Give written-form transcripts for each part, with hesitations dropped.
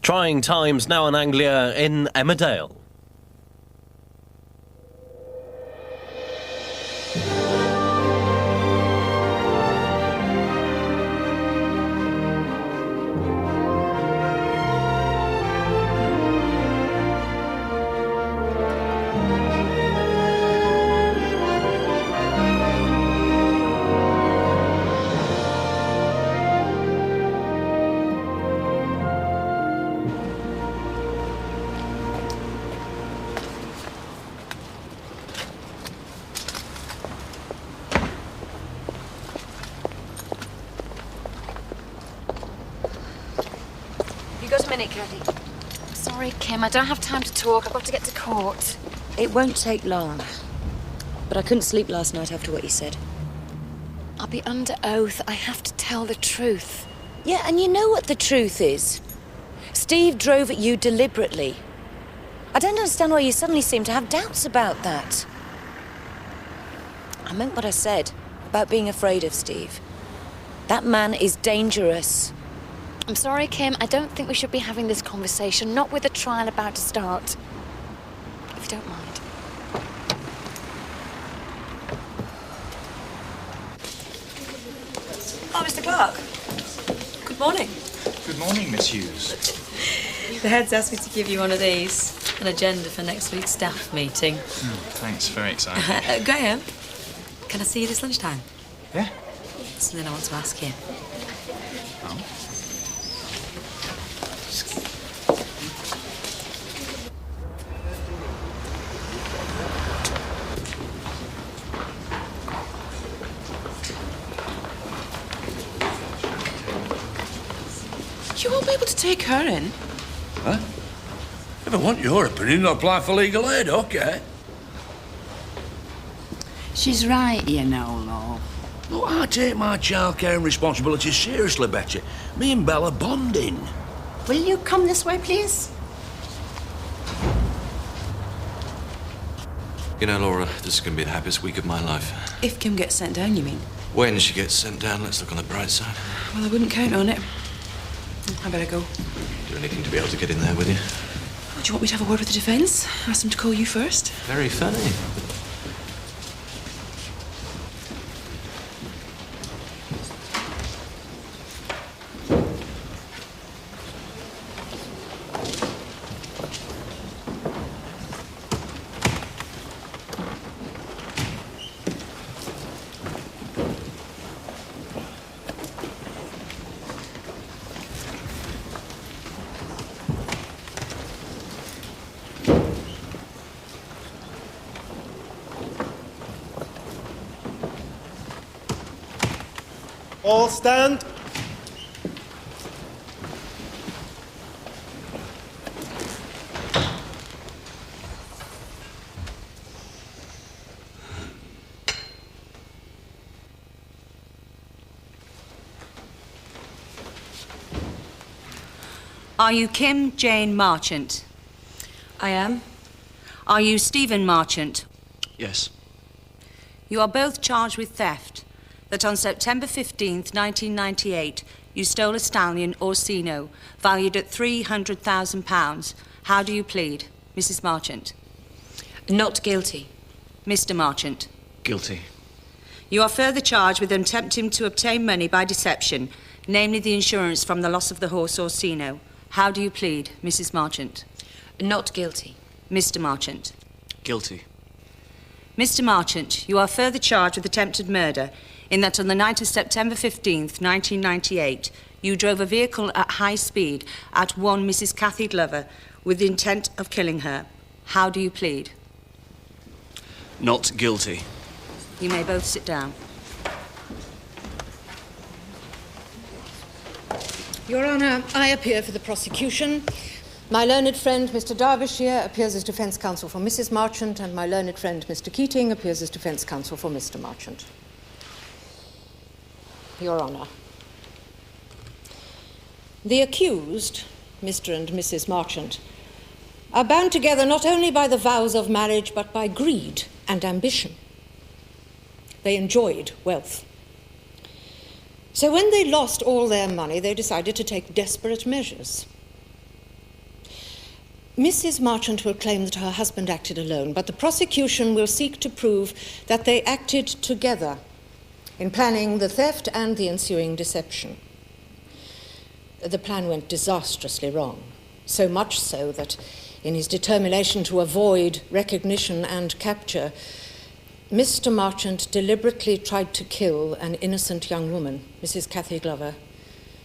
Trying times now in Anglia in Emmerdale. Got a minute, Caddy? Sorry, Kim, I don't have time to talk. I've got to get to court. It won't take long. But I couldn't sleep last night after what you said. I'll be under oath. I have to tell the truth. Yeah, and you know what the truth is. Steve drove at you deliberately. I don't understand why you suddenly seem to have doubts about that. I meant what I said about being afraid of Steve. That man is dangerous. I'm sorry, Kim. I don't think we should be having this conversation, not with the trial about to start. If you don't mind. Oh, Mr. Clark. Good morning. Good morning, Miss Hughes. The head's asked me to give you one of these, an agenda for next week's staff meeting. Thanks, very exciting. Graham, can I see you this lunchtime? Yeah? Something I want to ask you. Oh? You won't be able to take her in. Huh? If I want your opinion, I'll apply for legal aid, OK? She's right, you know, Law. Look, I take my childcare and responsibilities seriously, Betty. Me and Bella bonding. Will you come this way, please? You know, Laura, this is going to be the happiest week of my life. If Kim gets sent down, you mean? When she gets sent down, let's look on the bright side. Well, I wouldn't count on it. I better go. Do anything to be able to get in there with you. Oh, do you want me to have a word with the defence? Ask them to call you first? Very funny. All stand. Are you Kim Jane Marchant? I am. Are you Stephen Marchant? Yes. You are both charged with theft. That on September 15th, 1998, you stole a stallion, Orsino, valued at £300,000. How do you plead? Mrs. Marchant. Not guilty. Mr. Marchant. Guilty. You are further charged with attempting to obtain money by deception, namely the insurance from the loss of the horse Orsino. How do you plead? Mrs. Marchant. Not guilty. Mr. Marchant. Guilty. Mr. Marchant, you are further charged with attempted murder in that on the night of September 15th, 1998, you drove a vehicle at high speed at one Mrs. Cathy Glover with the intent of killing her. How do you plead? Not guilty. You may both sit down. Your Honour, I appear for the prosecution. My learned friend, Mr. Derbyshire, appears as defence counsel for Mrs. Marchant, and my learned friend, Mr. Keating, appears as defence counsel for Mr. Marchant. Your Honour, the accused, Mr. and Mrs. Marchant, are bound together not only by the vows of marriage, but by greed and ambition. They enjoyed wealth. So when they lost all their money, they decided to take desperate measures. Mrs. Marchant will claim that her husband acted alone, but the prosecution will seek to prove that they acted together in planning the theft and the ensuing deception. The plan went disastrously wrong, so much so that in his determination to avoid recognition and capture, Mr. Marchant deliberately tried to kill an innocent young woman, Mrs. Cathy Glover,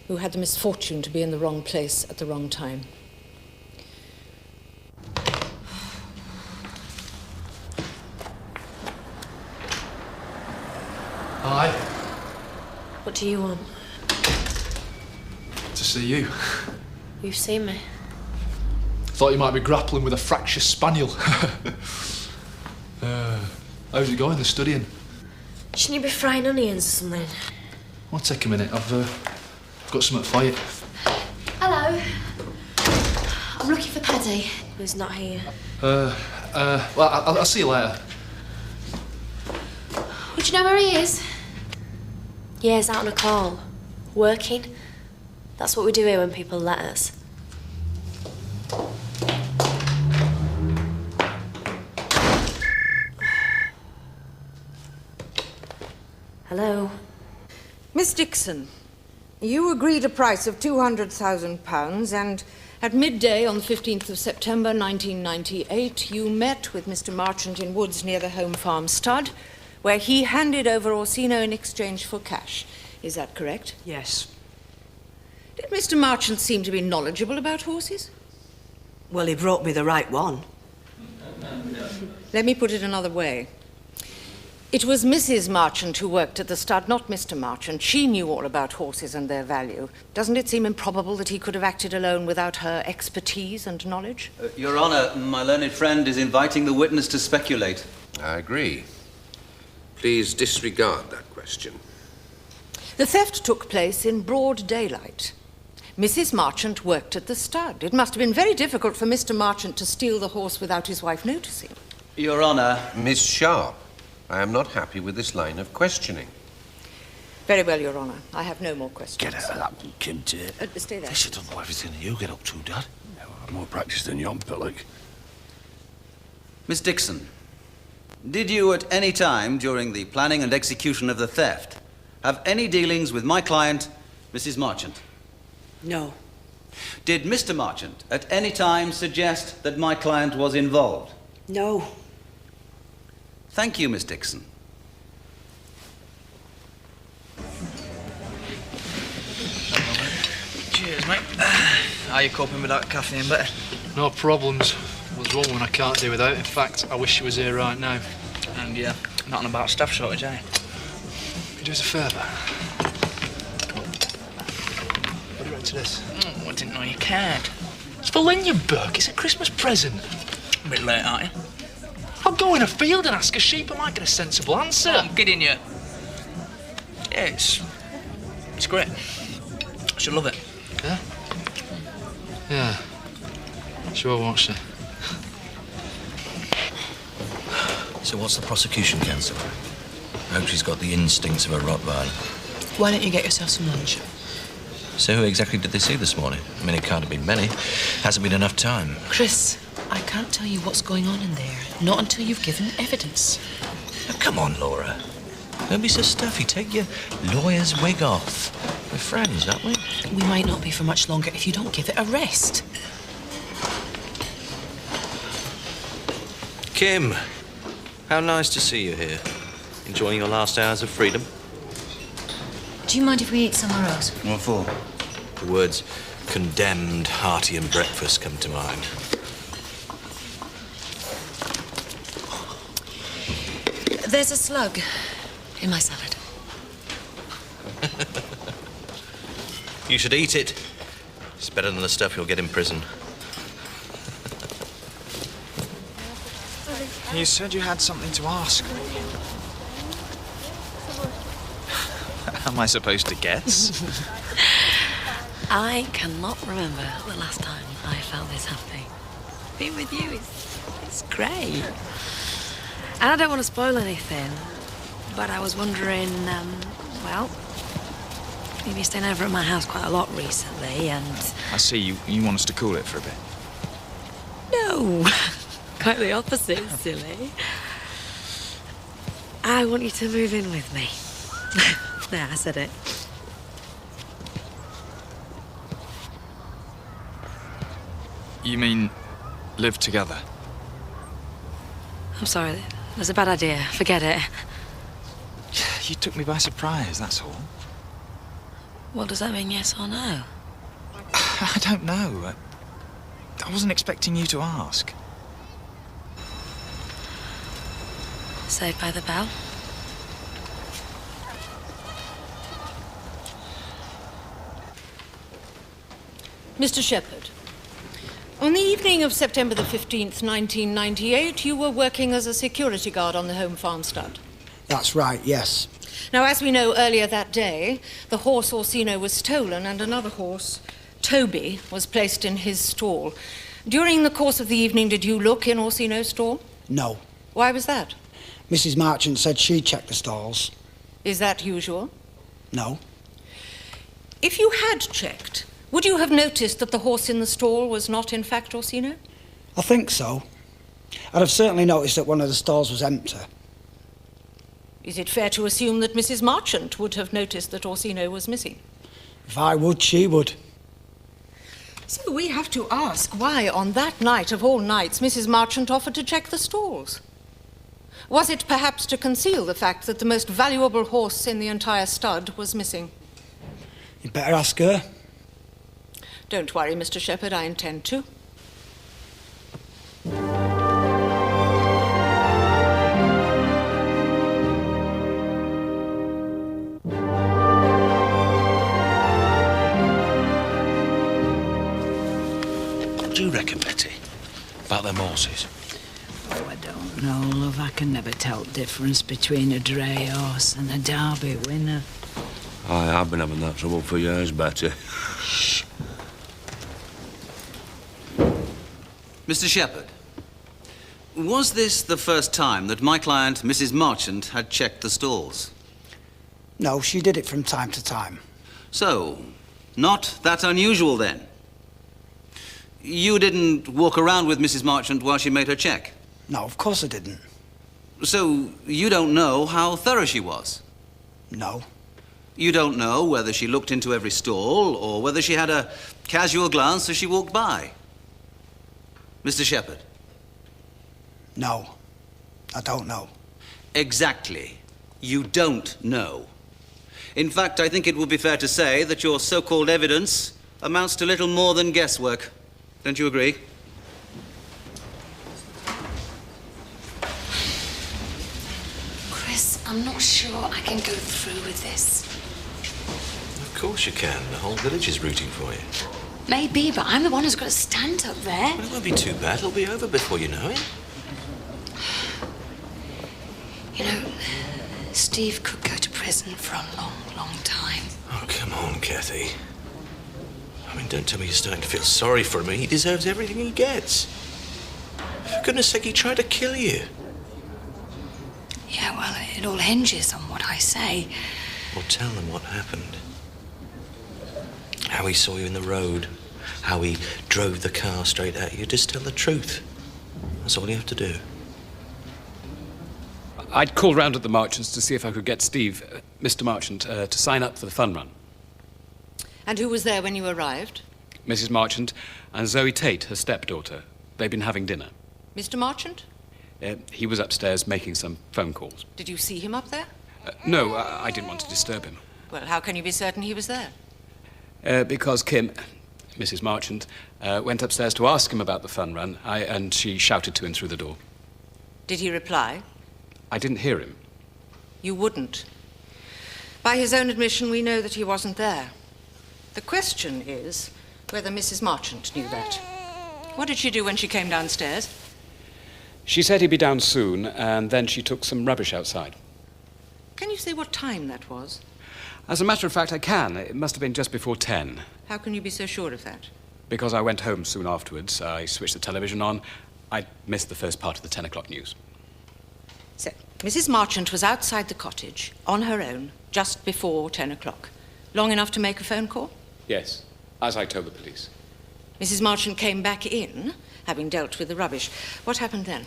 who had the misfortune to be in the wrong place at the wrong time. Hi. What do you want? To see you. You've seen me. Thought you might be grappling with a fractious spaniel. How's it going, the studying? Shouldn't you be frying onions or something? Well, take a minute. I've got something for you. Hello. I'm looking for Paddy. He's not here. Well, I'll see you later. Would you know where he is? Yeah, he's out on a call. Working. That's what we do here when people let us. Hello? Miss Dixon, you agreed a price of £200,000 and at midday on the 15th of September 1998 you met with Mr. Marchant in woods near the home farm stud where he handed over Orsino in exchange for cash. Is that correct? Yes. Did Mr. Marchant seem to be knowledgeable about horses? Well, he brought me the right one. Let me put it another way. It was Mrs. Marchant who worked at the stud, not Mr. Marchant. She knew all about horses and their value. Doesn't it seem improbable that he could have acted alone without her expertise and knowledge? Your Honour, my learned friend is inviting the witness to speculate. I agree. Please disregard that question. The theft took place in broad daylight. Mrs. Marchant worked at the stud. It must have been very difficult for Mr. Marchant to steal the horse without his wife noticing. Your Honour... Miss Sharp, I am not happy with this line of questioning. Very well, Your Honour. I have no more questions. Get out of that, Kim, dear. Stay there. She doesn't know everything you get up to, Dad. Yeah, well, I've more practice than you, Pillock. Miss Dixon, did you at any time during the planning and execution of the theft have any dealings with my client, Mrs. Marchant? No. Did Mr. Marchant at any time suggest that my client was involved? No. Thank you, Miss Dixon. Cheers, mate. How are you coping with that caffeine better? No problems. There's one I can't do without. In fact, I wish she was here right now. And yeah, nothing about staff shortage, eh? Could you do us a favour? What do you reckon to this? I didn't know you cared. It's for Lindenberg. It's a Christmas present. A bit late, aren't you? I'll go in a field and ask a sheep. I might get a sensible answer. I'm kidding you. Yeah, it's great. She'll love it. Yeah? Yeah. Sure, won't she? So what's the prosecution, counsel? I hope she's got the instincts of a Rottweiler. Why don't you get yourself some lunch? So who exactly did they see this morning? I mean, it can't have been many. Hasn't been enough time. Chris, I can't tell you what's going on in there. Not until you've given evidence. Oh, come on, Laura. Don't be so stuffy. Take your lawyer's wig off. We're friends, aren't we? We might not be for much longer if you don't give it a rest. Kim, how nice to see you here. Enjoying your last hours of freedom? Do you mind if we eat somewhere else? What for? The words condemned, hearty and breakfast come to mind. There's a slug in my salad. You should eat it. It's better than the stuff you'll get in prison. You said you had something to ask. Am I supposed to guess? I cannot remember the last time I felt this happy. Being with you is great. And I don't want to spoil anything, but I was wondering, well, you've been staying over at my house quite a lot recently, and... I see you want us to cool it for a bit. No, quite the opposite, silly. I want you to move in with me. There, I said it. You mean live together? I'm sorry, it was a bad idea. Forget it. You took me by surprise, that's all. Well, does that mean yes or no? I don't know. I wasn't expecting you to ask. Saved by the bell. Mr. Shepherd, on the evening of September the 15th, 1998, you were working as a security guard on the home farm stud. That's right, yes. Now, as we know, earlier that day, the horse Orsino was stolen and another horse, Toby, was placed in his stall. During the course of the evening, did you look in Orsino's stall? No. Why was that? Mrs. Marchant said she checked the stalls. Is that usual? No. If you had checked, would you have noticed that the horse in the stall was not in fact Orsino? I think so. I'd have certainly noticed that one of the stalls was empty. Is it fair to assume that Mrs. Marchant would have noticed that Orsino was missing? If I would, she would. So we have to ask why, on that night of all nights, Mrs. Marchant offered to check the stalls. Was it perhaps to conceal the fact that the most valuable horse in the entire stud was missing? You'd better ask her. Don't worry, Mr. Shepherd, I intend to. What do you reckon, Betty, about them horses? Oh, I don't know, love. I can never tell the difference between a dray horse and a Derby winner. I've been having that trouble for years, Betty. Mr. Shepherd, was this the first time that my client, Mrs. Marchant, had checked the stalls? No, she did it from time to time. So, not that unusual then? You didn't walk around with Mrs. Marchant while she made her check? No, of course I didn't. So, you don't know how thorough she was? No. You don't know whether she looked into every stall or whether she had a casual glance as she walked by? Mr. Shepherd? No, I don't know. Exactly. You don't know. In fact, I think it would be fair to say that your so-called evidence amounts to little more than guesswork. Don't you agree? Chris, I'm not sure I can go through with this. Of course you can. The whole village is rooting for you. Maybe, but I'm the one who's got to stand up there. Well, it won't be too bad. It'll be over before you know it. You know, Steve could go to prison for a long, long time. Oh, come on, Kathy. I mean, don't tell me you're starting to feel sorry for him. He deserves everything he gets. For goodness sake, he tried to kill you. Yeah, well, it all hinges on what I say. Well, tell them what happened. How he saw you in the road. How he drove the car straight at you. Just tell the truth. That's all you have to do. I'd called round at the Marchants to see if I could get Steve, Mr. Marchant, to sign up for the fun run. And who was there when you arrived? Mrs. Marchant and Zoe Tate, her stepdaughter. They'd been having dinner. Mr. Marchant? He was upstairs making some phone calls. Did you see him up there? No, I didn't want to disturb him. Well, how can you be certain he was there? Because Kim, Mrs. Marchant, went upstairs to ask him about the fun run, and she shouted to him through the door. Did he reply? I didn't hear him. You wouldn't. By his own admission, we know that he wasn't there. The question is whether Mrs. Marchant knew that. What did she do when she came downstairs? She said he'd be down soon, and then she took some rubbish outside. Can you say what time that was? As a matter of fact, I can. It must have been just before 10. How can you be so sure of that? Because I went home soon afterwards. I switched the television on. I missed the first part of the 10 o'clock news. So, Mrs. Marchant was outside the cottage, on her own, just before 10 o'clock. Long enough to make a phone call? Yes, as I told the police. Mrs. Marchant came back in, having dealt with the rubbish. What happened then?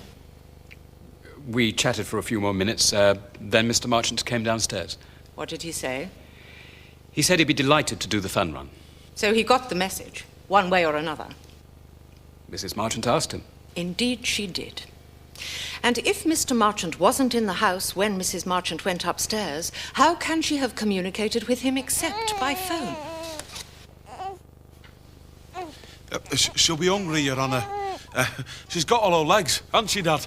We chatted for a few more minutes, then Mr. Marchant came downstairs. What did he say? He said he'd be delighted to do the fun run. So he got the message, one way or another. Mrs. Marchant asked him. Indeed she did. And if Mr. Marchant wasn't in the house when Mrs. Marchant went upstairs, how can she have communicated with him except by phone? She'll be hungry, Your Honour. She's got all her legs, hasn't she, Dad?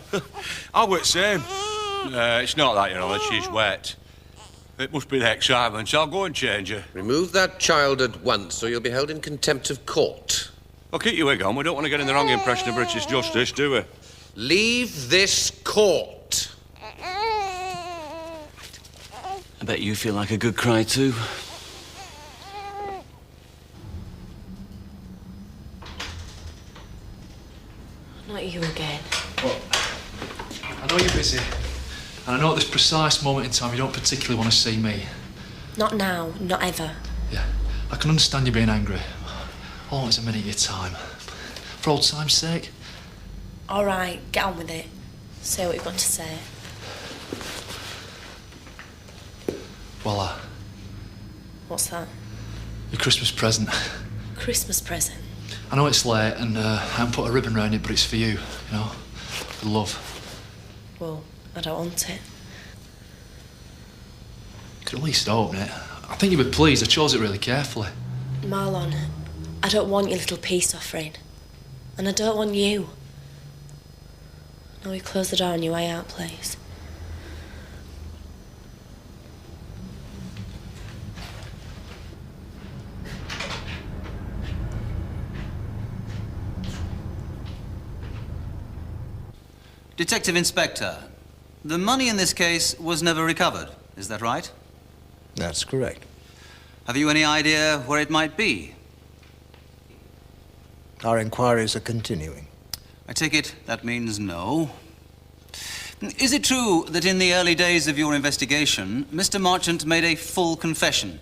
I were the same. It's not that, Your Honour. She's wet. It must be the excitement. I'll go and change her. Remove that child at once, or you'll be held in contempt of court. Well, keep your wig on. We don't want to get in the wrong impression of British justice, do we? Leave this court. I bet you feel like a good cry too. Not you again. Well, I know you're busy, and I know at this precise moment in time you don't particularly want to see me. Not now, not ever. Yeah, I can understand you being angry. Oh, it's a minute of your time. For old time's sake. All right, get on with it. Say what you've got to say. Voila. What's that? Your Christmas present. Christmas present. I know it's late and I haven't put a ribbon round it, but it's for you, you know, for love. Well, I don't want it. You could at least open it. I think you'd be pleased. I chose it really carefully. Marlon, I don't want your little peace offering. And I don't want you. Now we close the door on your way out, please. Detective Inspector, the money in this case was never recovered, is that right? That's correct. Have you any idea where it might be? Our inquiries are continuing. I take it that means no. Is it true that in the early days of your investigation, Mr. Marchant made a full confession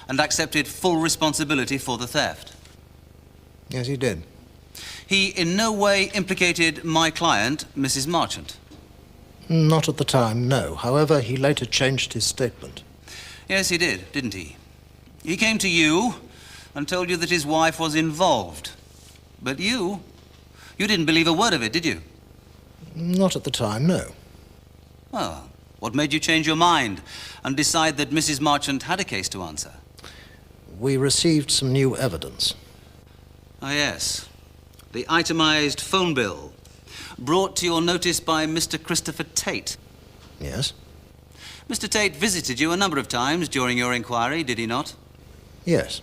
and accepted full responsibility for the theft? Yes, he did. He in no way implicated my client, Mrs. Marchant? Not at the time, no. However, he later changed his statement. Yes, he did, didn't he? He came to you and told you that his wife was involved. But you didn't believe a word of it, did you? Not at the time, no. Well, what made you change your mind and decide that Mrs. Marchant had a case to answer? We received some new evidence. Ah, yes. The itemized phone bill brought to your notice by Mr. Christopher Tate. Yes? Mr. Tate visited you a number of times during your inquiry, did he not? Yes.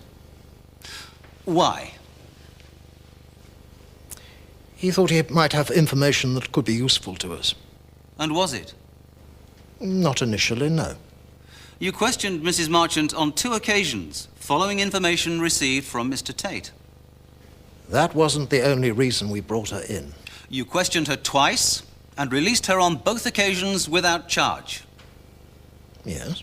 Why? He thought he might have information that could be useful to us. And was it? Not initially, no. You questioned Mrs. Marchant on 2 occasions, following information received from Mr. Tate. That wasn't the only reason we brought her in. You questioned her twice and released her on both occasions without charge. Yes.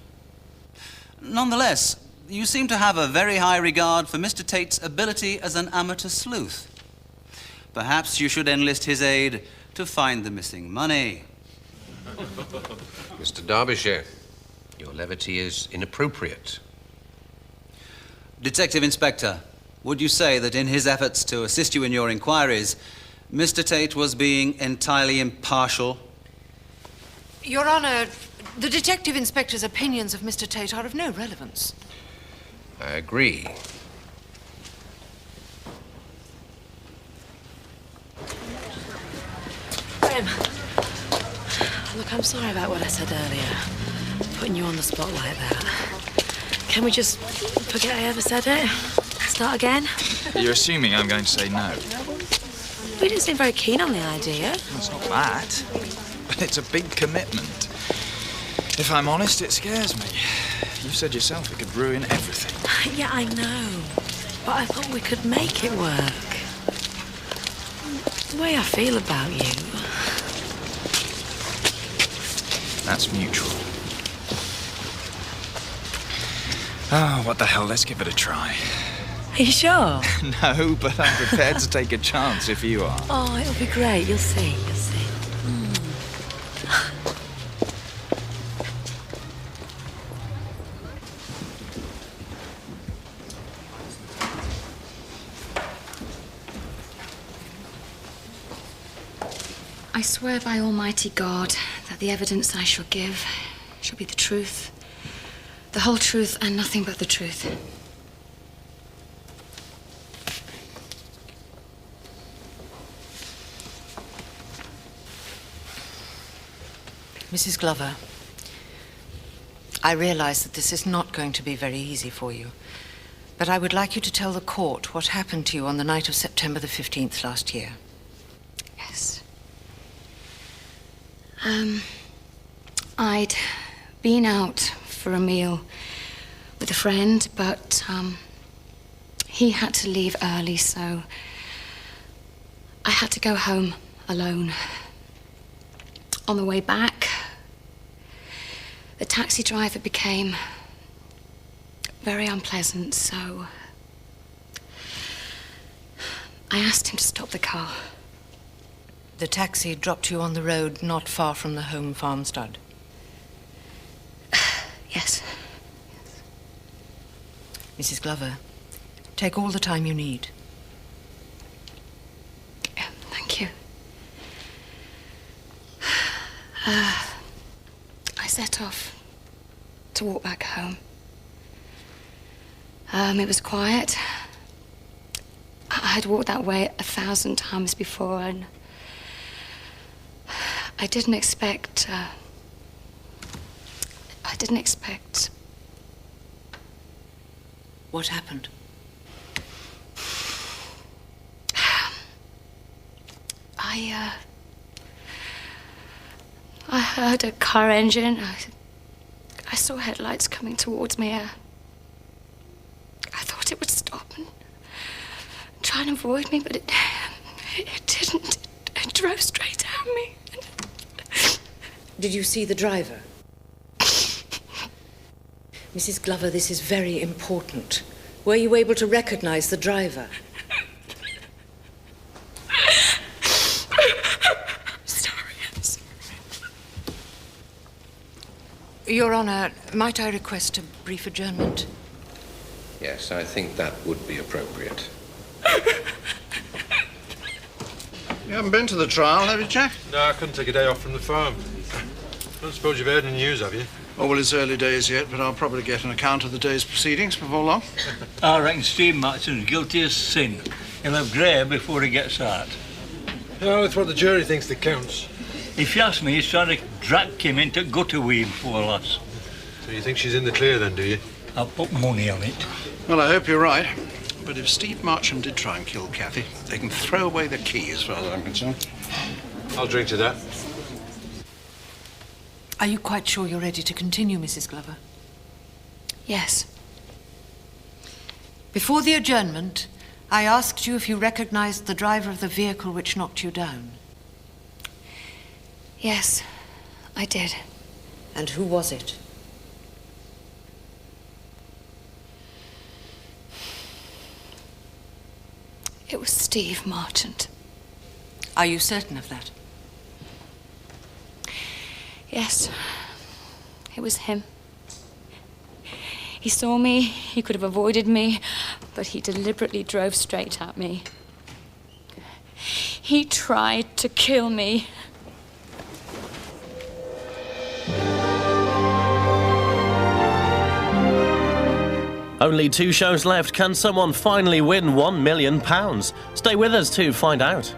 Nonetheless, you seem to have a very high regard for Mr. Tate's ability as an amateur sleuth. Perhaps you should enlist his aid to find the missing money. Mr. Derbyshire, your levity is inappropriate. Detective Inspector, would you say that in his efforts to assist you in your inquiries, Mr. Tate was being entirely impartial? Your Honour, the Detective Inspector's opinions of Mr. Tate are of no relevance. I agree. Graham, look, I'm sorry about what I said earlier. Putting you on the spot like that. Can we just forget I ever said it? Start again? You're assuming I'm going to say no. We didn't seem very keen on the idea. It's not that. But it's a big commitment. If I'm honest, it scares me. You said yourself it could ruin everything. Yeah, I know. But I thought we could make it work. The way I feel about you. That's mutual. Oh, what the hell? Let's give it a try. Are you sure? No, but I'm prepared to take a chance if you are. Oh, it'll be great. You'll see. You'll see. I swear by Almighty God that the evidence I shall give shall be the truth, the whole truth, and nothing but the truth. Mrs. Glover, I realise that this is not going to be very easy for you, but I would like you to tell the court what happened to you on the night of September the 15th last year. Yes. I'd been out for a meal with a friend, but he had to leave early, so I had to go home alone. On the way back, the taxi driver became very unpleasant, so I asked him to stop the car. The taxi dropped you on the road not far from the home farm stud? Yes. Mrs. Glover, take all the time you need. Thank you. I set off to walk back home. It was quiet. I'd walked that way 1,000 times before, and I didn't expect. What happened? I heard a car engine. I saw headlights coming towards me. I thought it would stop and try and avoid me, but it didn't. It drove straight at me. Did you see the driver? Mrs. Glover, this is very important. Were you able to recognize the driver? Your Honour, might I request a brief adjournment? Yes, I think that would be appropriate. You haven't been to the trial, have you, Jack? No, I couldn't take a day off from the farm. I don't suppose you've heard any news, have you? Oh, well, it's early days yet, but I'll probably get an account of the day's proceedings before long. I reckon Steve Mattson's guilty as sin. He'll have grey before he gets out. No, it's what the jury thinks that counts. If you ask me, he's trying to drag Kim into gutter weave, poor lass. So you think she's in the clear then, do you? I'll put money on it. Well, I hope you're right. But if Steve Marcham did try and kill Kathy, they can throw away the key as far as I'm concerned. I'll drink to that. Are you quite sure you're ready to continue, Mrs. Glover? Yes. Before the adjournment, I asked you if you recognized the driver of the vehicle which knocked you down. Yes, I did. And who was it? It was Steve Marchant. Are you certain of that? Yes, it was him. He saw me, he could have avoided me, but he deliberately drove straight at me. He tried to kill me. Only 2 shows left. Can someone finally win £1 million? Stay with us to find out.